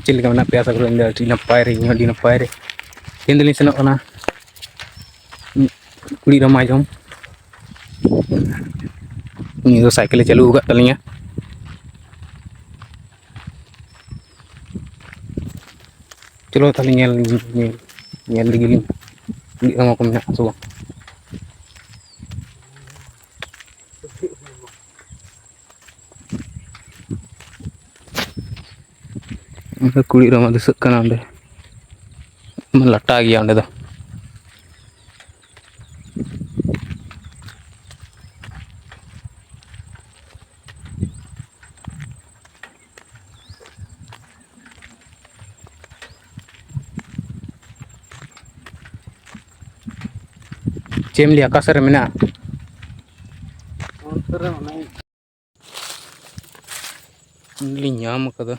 चल का पे आशा करें नपाय रे इन नपाय रे तेन दिन सेनों कुड़ी रमा जम उन साइकिल चालू कर तलिया चलो ताली लगी कुड़ी रमा को मेना सो कुड़ी रमा दिसकना लटा गया अंदे चेम लिया आकाश रे मेना नाम कदा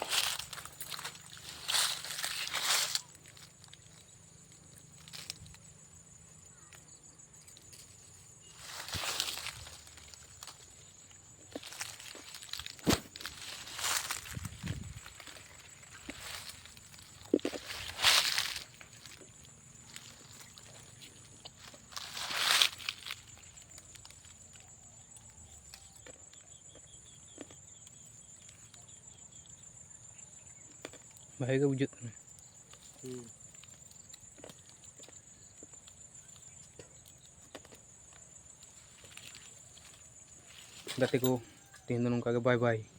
भाई बुझे गाते को तीन दिन बाय बाय।